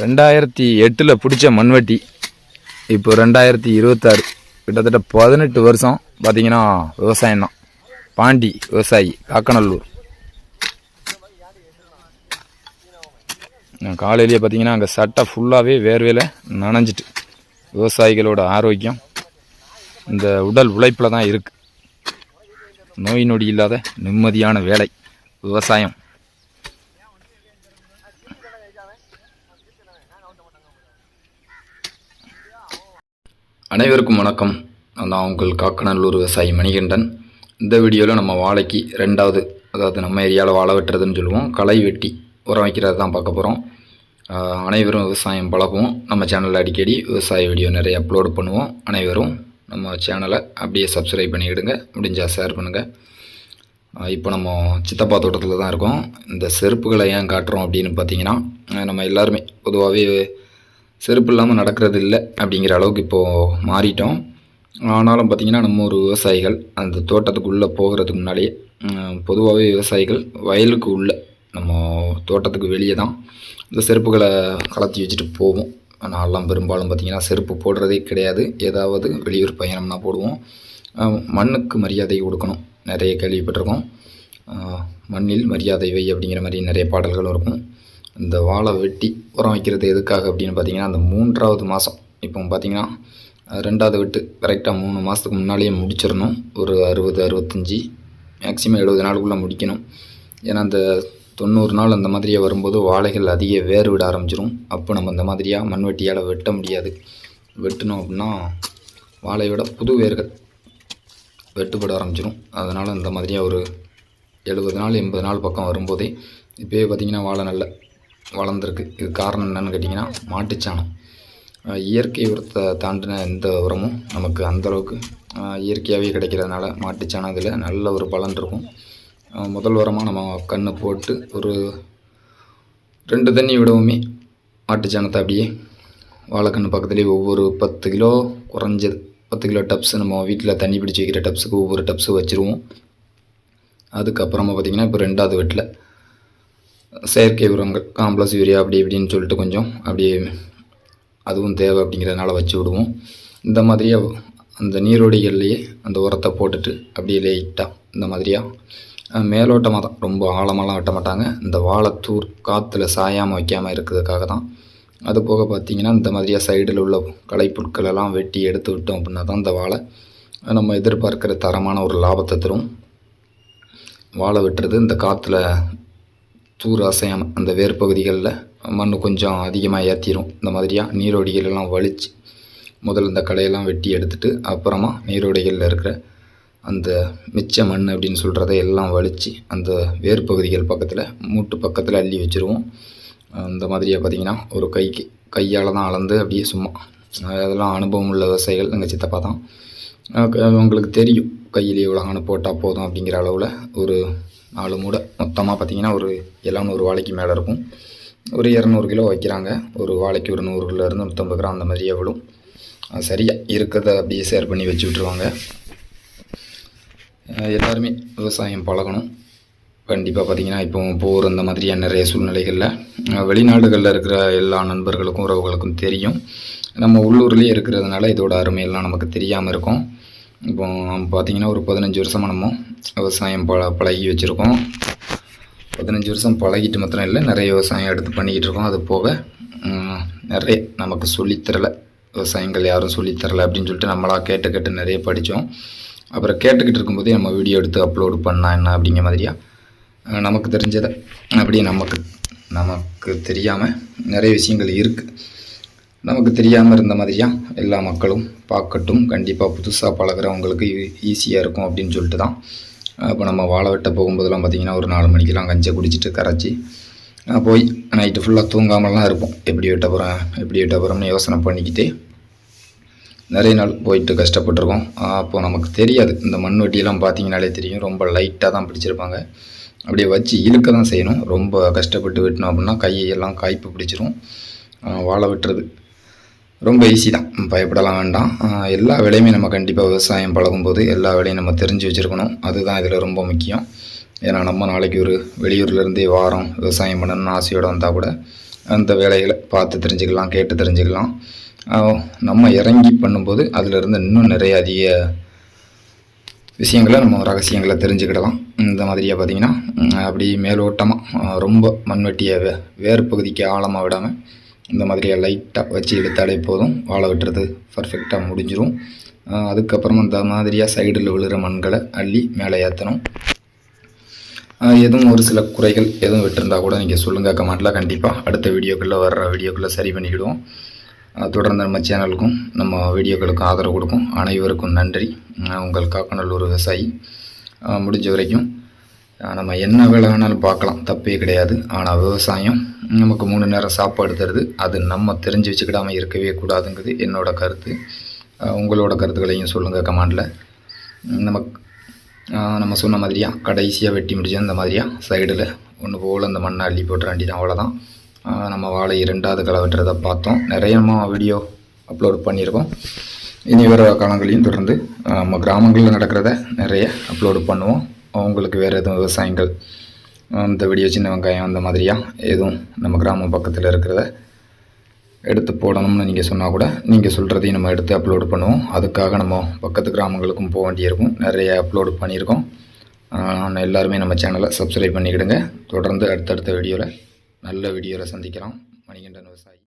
2008 பிடிச்ச மண்வெட்டி இப்போ 2026 கிட்டத்தட்ட 18 வருஷம் பார்த்தீங்கன்னா விவசாயம் தான். பாண்டி விவசாயி, காக்கநல்லூர். காலையிலேயே பார்த்தீங்கன்னா அங்கே சட்டை ஃபுல்லாகவே வேர்வையில் நனைஞ்சிட்டு. விவசாயிகளோட ஆரோக்கியம் இந்த உடல் உழைப்பில் தான் இருக்குது. நோய் நொடி இல்லாத நிம்மதியான வேலை விவசாயம். அனைவருக்கும் வணக்கம். நான் உங்கள் காக்கநல்லூர் விவசாயி மணிகண்டன். இந்த வீடியோவில் நம்ம வாழைக்கு ரெண்டாவது, அதாவது நம்ம ஏரியாவில் வாழை வெட்டுறதுன்னு சொல்லுவோம், களை வெட்டி உரம் வைக்கிறது தான் பார்க்க போகிறோம். அனைவரும் விவசாயம் பழகுவோம். நம்ம சேனலில் அடிக்கடி விவசாய வீடியோ நிறைய அப்லோடு பண்ணுவோம். அனைவரும் நம்ம சேனலை அப்படியே சப்ஸ்கிரைப் பண்ணிவிடுங்க, முடிஞ்சால் ஷேர் பண்ணுங்கள். இப்போ நம்ம சித்தப்பா தோட்டத்தில் தான் இருக்கோம். இந்த செருப்புகளை ஏன் காட்டுறோம் அப்படின்னு பார்த்தீங்கன்னா, நம்ம எல்லாருமே பொதுவாகவே செருப்பு இல்லாமல் நடக்கிறது இல்லை அப்படிங்கிற அளவுக்கு இப்போது மாறிட்டோம். ஆனாலும் பார்த்திங்கன்னா நம்ம ஒரு விவசாயிகள் அந்த தோட்டத்துக்குள்ளே போகிறதுக்கு முன்னாடியே பொதுவாகவே விவசாயிகள் வயலுக்கு உள்ளே, நம்ம தோட்டத்துக்கு வெளியே தான் இந்த செருப்புகளை கலத்தி வச்சுட்டு போவோம். நான்லாம் பெரும்பாலும் பார்த்திங்கன்னா செருப்பு போடுறதே கிடையாது. ஏதாவது வெளியூர் பயணம்னா போடுவோம். மண்ணுக்கு மரியாதை கொடுக்கணும், நிறைய கேள்விப்பட்டிருக்கோம். மண்ணில் மரியாதை வை அப்படிங்கிற மாதிரி நிறைய பாடல்களும் இருக்கும். இந்த வாழை வெட்டி உரம் வைக்கிறது எதுக்காக அப்படின்னு பார்த்திங்கன்னா, அந்த 3வது மாதம், இப்போ பார்த்திங்கன்னா 2வது வெட்டு கரெக்டாக 3 மாதத்துக்கு முன்னாலேயே முடிச்சிடணும். ஒரு 60, 65, மேக்ஸிமம் 70 நாளுக்குள்ளே முடிக்கணும். ஏன்னா அந்த 90 நாள் அந்த மாதிரியாக வரும்போது வாழைகள் அதிக வேர் விட ஆரம்பிச்சிடும். அப்போ நம்ம இந்த மாதிரியாக மண்வெட்டியால் வெட்ட முடியாது. வெட்டணும் அப்படின்னா வாழையோட புது வேர்கள் வெட்டுப்பட ஆரம்பிச்சிடும். அதனால் இந்த மாதிரியாக ஒரு 70 நாள் 80 நாள் பக்கம் வரும்போதே இப்போயே பார்த்திங்கன்னா வாழை நல்ல வளர்ந்துருக்கு. இது காரணம் என்னென்னு கேட்டிங்கன்னா, மாட்டுச்சாணம். இயற்கை உரத்தை தாண்டின எந்த உரமும் நமக்கு அந்தளவுக்கு இயற்கையாகவே கிடைக்கிறதுனால மாட்டுச்சாணம் இதில் நல்ல ஒரு பலன் இருக்கும். முதல் உரமாக நம்ம கன்று போட்டு ஒரு 2 தண்ணி விடவுமே மாட்டுச்சாணத்தை அப்படியே வாழைக்கன்று பக்கத்துலேயே ஒவ்வொரு 10 கிலோ, குறைஞ்சது 10 கிலோ டப்ஸு, நம்ம வீட்டில் தண்ணி பிடிச்சி வைக்கிற டப்ஸுக்கு ஒவ்வொரு டப்ஸு வச்சுருவோம். அதுக்கப்புறமா பார்த்திங்கன்னா இப்போ 2வது வெட்டில் செயற்கை உரங்கள், காம்ப்ளெக்ஸ், யூரியா அப்படி இப்படின்னு சொல்லிட்டு கொஞ்சம் அப்படியே அதுவும் தேவை அப்படிங்கிறதுனால வச்சு விடுவோம். இந்த மாதிரியாக அந்த நீரோடிகள்லேயே அந்த உரத்தை போட்டுட்டு அப்படியே லைட்டாக இந்த மாதிரியாக மேலோட்டமாக தான், ரொம்ப ஆழமாலாம் வெட்ட மாட்டாங்க. இந்த வாழைத்தூர் காற்றுல சாயாமல் வைக்காமல் இருக்கிறதுக்காக தான். அது போக பார்த்திங்கன்னா இந்த மாதிரியாக சைடில் உள்ள களைப்புட்களெல்லாம் வெட்டி எடுத்து விட்டோம் அப்படின்னா தான் இந்த வாழை நம்ம எதிர்பார்க்குற தரமான ஒரு லாபத்தை தரும். வாழை வெட்டுறது இந்த காற்றுல தூர் அசையாமல் அந்த வேர் பகுதிகளில் மண் கொஞ்சம் அதிகமாக ஏற்றிடும். இந்த மாதிரியாக நீரோடிகளெல்லாம் வலித்து முதல்ல இந்த களையெல்லாம் வெட்டி எடுத்துகிட்டு அப்புறமா நீரோடிகளில் இருக்கிற அந்த மிச்ச மண் அப்படின்னு சொல்கிறத எல்லாம் வலித்து அந்த வேர் பகுதிகள் பக்கத்தில், மூட்டு பக்கத்தில் அள்ளி வச்சுருவோம். இந்த மாதிரியாக பார்த்திங்கன்னா ஒரு கையால் தான் அளந்து அப்படியே சும்மா, அதெல்லாம் அனுபவம் உள்ள விவசாயிகள் எங்கள் சித்தப்பா தான். உங்களுக்கு தெரியும் கையில் எவ்வளோ போட்டால் போதும் அப்படிங்கிற அளவில் ஒரு 4 மூடை மொத்தமாக பார்த்திங்கன்னா ஒரு 700 வாழைக்கு மேலே இருக்கும். ஒரு 200 கிலோ வைக்கிறாங்க. ஒரு வாழைக்கு ஒரு 100 கிலோலேருந்து 150 கிராம் அந்த மாதிரி எவ்வளோ சரியாக இருக்கிறத அப்படியே ஷேர் பண்ணி வச்சு விட்ருவாங்க. எல்லாருமே விவசாயம் பழகணும் கண்டிப்பாக. பார்த்திங்கன்னா இப்போ போகிற இந்த மாதிரியான நிறைய சூழ்நிலைகளில் வெளிநாடுகளில் இருக்கிற எல்லா நண்பர்களுக்கும் உறவுகளுக்கும் தெரியும். நம்ம உள்ளூர்லேயே இருக்கிறதுனால இதோட அருமையெல்லாம் நமக்கு தெரியாமல் இருக்கும். இப்போ பார்த்திங்கன்னா ஒரு 15 வருஷமாக நம்ம விவசாயம் பழகி வச்சுருக்கோம். 15 வருஷம் பழகிட்டு மாத்திரம் இல்லை, நிறைய விவசாயம் எடுத்து பண்ணிக்கிட்டு இருக்கோம். அது போக நிறைய நமக்கு சொல்லித்தரலை, விவசாயங்கள் யாரும் சொல்லித்தரலை அப்படின்னு சொல்லிட்டு நம்மளாக கேட்டு நிறைய படித்தோம். அப்புறம் கேட்டுக்கிட்டு இருக்கும்போதே நம்ம வீடியோ எடுத்து அப்லோடு பண்ணால் என்ன அப்படிங்கிற மாதிரியாக நமக்கு தெரிஞ்சதை அப்படியே நமக்கு தெரியாமல் நிறைய விஷயங்கள் இருக்குது. நமக்கு தெரியாமல் இருந்த மாதிரியாக எல்லா மக்களும் பார்க்கட்டும். கண்டிப்பாக புதுசாக பழகிறவங்களுக்கு ஈஸியாக இருக்கும் அப்படின்னு சொல்லிட்டு தான். இப்போ நம்ம வாழை வெட்ட போகும்போதெல்லாம் பார்த்திங்கன்னா ஒரு 4 மணிக்கெலாம் கஞ்சை குடிச்சிட்டு கரைச்சி போய் நைட்டு ஃபுல்லாக தூங்காமலாம் இருப்போம். எப்படி வெட்ட போகிறோம்னு யோசனை பண்ணிக்கிட்டே நிறைய நாள் போயிட்டு கஷ்டப்பட்டுருக்கோம். அப்போது நமக்கு தெரியாது, இந்த மண்வெட்டியெல்லாம் பார்த்திங்கனாலே தெரியும், ரொம்ப லைட்டாக தான் பிடிச்சிருப்பாங்க. அப்படியே வச்சு இழுக்க தான் செய்யணும். ரொம்ப கஷ்டப்பட்டு வெட்டினோம் அப்படின்னா கையெல்லாம் காய்ப்பு பிடிச்சிரும். வாழை வெட்டுறது ரொம்ப ஈஸி தான், பயப்படலாம் வேண்டாம். எல்லா வேலையுமே நம்ம கண்டிப்பாக விவசாயம் பழகும்போது எல்லா வேலையும் நம்ம தெரிஞ்சு வச்சுருக்கணும். அதுதான் இதில் ரொம்ப முக்கியம். ஏன்னா நம்ம நாளைக்கு ஒரு வெளியூர்லேருந்தே வாரம் விவசாயம் பண்ணணும்னு ஆசையோடு வந்தால் கூட அந்த வேலைகளை பார்த்து தெரிஞ்சுக்கலாம், கேட்டு தெரிஞ்சுக்கலாம். நம்ம இறங்கி பண்ணும்போது அதிலிருந்து இன்னும் நிறைய அதிக விஷயங்களை நம்ம ரகசியங்களை தெரிஞ்சுக்கிடலாம். இந்த மாதிரியாக பார்த்திங்கன்னா அப்படி மேலோட்டமாக ரொம்ப மண்வெட்டியை வேறு பகுதிக்கு ஆழமாக விடாமல் இந்த மாதிரியாக லைட்டாக வச்சு இழுத்தாலே போதும், வாழை வெட்டுறது பர்ஃபெக்டாக முடிஞ்சிடும். அதுக்கப்புறம் இந்த மாதிரியாக சைடில் விழுகிற மண்களை அள்ளி மேலே ஏற்றணும். எதுவும் ஒரு சில குறைகள் எதுவும் விட்டுருந்தால் கூட நீங்கள் சொல்லுங்கள் கமெண்ட்டில், கண்டிப்பாக அடுத்த வீடியோக்குள்ளே சரி பண்ணிக்கிடுவோம். தொடர்ந்து நம்ம சேனலுக்கும் நம்ம வீடியோக்களுக்கும் ஆதரவு கொடுக்கும் அனைவருக்கும் நன்றி. உங்கள் காக்கநல்லூர் விவசாயி. முடிஞ்ச வரைக்கும் நம்ம என்ன வேலை வேணாலும் பார்க்கலாம், தப்பே கிடையாது. ஆனால் விவசாயம் நமக்கு 3 நேரம் சாப்பாடு தருது, அது நம்ம தெரிஞ்சு வச்சுக்கிடாமல் இருக்கவே கூடாதுங்கிறது என்னோடய கருத்து. உங்களோட கருத்துக்களையும் சொல்லுங்கள் கமெண்டில். நம்ம சொன்ன மாதிரியாக கடைசியாக வெட்டி முடிச்சு இந்த மாதிரியாக சைடில் ஒன்று போல் அந்த மண்ணை அள்ளி போட்டுற வேண்டியதான், அவ்வளோதான். நம்ம வாழை 2வது களை வெட்டுறதை பார்த்தோம். நிறைய நம்ம வீடியோ அப்லோட் பண்ணியிருக்கோம். இனி வர காலங்களையும் தொடர்ந்து நம்ம கிராமங்களில் நடக்கிறத நிறைய அப்லோடு பண்ணுவோம். அவங்களுக்கு வேறு எதுவும் விவசாயங்கள் இந்த வீடியோ சின்ன வெங்காயம் அந்த மாதிரியாக எதுவும் நம்ம கிராமம் பக்கத்தில் இருக்கிறத எடுத்து போடணும்னு நீங்கள் சொன்னால் கூட நீங்கள் சொல்கிறதையும் நம்ம எடுத்து அப்லோடு பண்ணுவோம். அதுக்காக நம்ம பக்கத்து கிராமங்களுக்கும் போக வேண்டியிருக்கும். நிறைய அப்லோடு பண்ணியிருக்கோம். எல்லாருமே நம்ம சேனலை சப்ஸ்கிரைப் பண்ணிக்கிடுங்க. தொடர்ந்து அடுத்தடுத்த வீடியோவில் நல்ல வீடியோவில் சந்திக்கலாம். மணிகண்டன் விவசாயி.